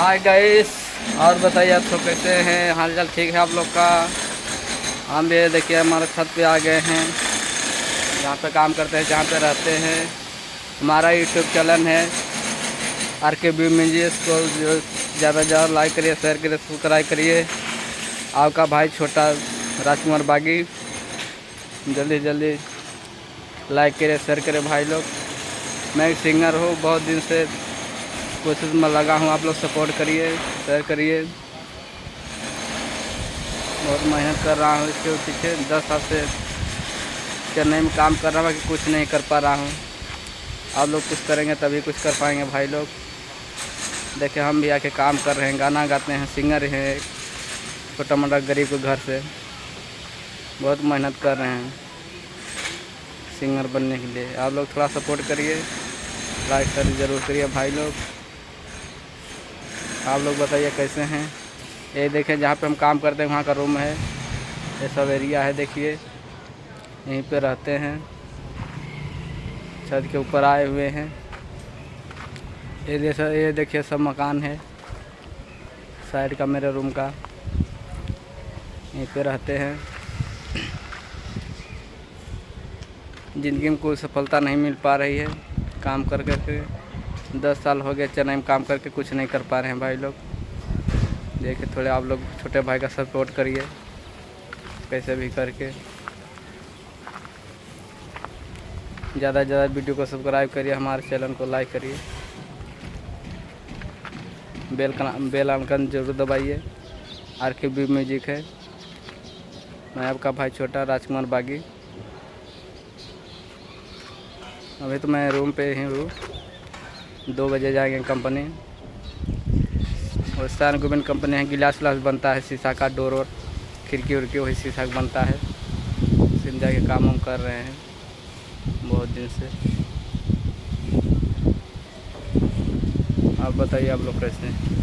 Hi guys, और बताइए आप सब कैसे हैं? हाल चाल ठीक है आप लोग का? हम भी देखिए हमारे छत पे आ गए हैं, जहाँ पे काम करते हैं, जहाँ पे रहते हैं। हमारा यूट्यूब चैनल है RKB म्यूजिक को जो ज़्यादा से ज़्यादा लाइक करिए, शेयर करिए, सब्सक्राइब करिए। आपका भाई छोटा राजकुमार बागी, जल्दी जल्दी लाइक करिए, शेयर करिए भाई लोग। मैं एक सिंगर हूँ, बहुत दिन से कोशिश में लगा हूँ। आप लोग सपोर्ट करिए, शेयर करिए। बहुत मेहनत कर रहा हूँ इसके पीछे, 10 साल से चेन्नई में काम कर रहा हूँ कि कुछ नहीं कर पा रहा हूँ। आप लोग कुछ करेंगे तभी कुछ कर पाएंगे भाई लोग। देखिए हम भी आके काम कर रहे हैं, गाना गाते हैं, सिंगर हैं, छोटा मोटा गरीब के घर से बहुत मेहनत कर रहे हैं सिंगर बनने के लिए। आप लोग थोड़ा सपोर्ट करिए, लाइक शेयर ज़रूर करिए भाई लोग। आप लोग बताइए कैसे हैं? ये देखिए जहाँ पे हम काम करते हैं वहाँ का रूम है, ये सब एरिया है। देखिए यहीं पे रहते हैं, छत के ऊपर आए हुए हैं। ये देखिए सब मकान है साइड का, मेरे रूम का। यहीं पे रहते हैं। ज़िंदगी में कोई सफलता नहीं मिल पा रही है, काम कर कर के 10 साल हो गए चेन्नई में काम करके कुछ नहीं कर पा रहे हैं भाई लोग। देखिए थोड़े आप लोग छोटे भाई का सपोर्ट करिए कैसे भी करके। ज़्यादा से ज़्यादा वीडियो को सब्सक्राइब करिए, हमारे चैनल को लाइक करिए, बेल आइकन जरूर दबाइए। RKB म्यूजिक है। मैं आपका भाई छोटा राजकुमार बागी। अभी तो मैं रूम पे ही हूँ, 2 बजे जाएंगे कंपनी। और सान गोविंद कंपनी है, गिलास विलास बनता है, शीशा का डोर और खिड़की उड़की वही शीशा का बनता है। सिम जाके काम हम कर रहे हैं बहुत दिन से। आप बताइए आप लोग कैसे हैं?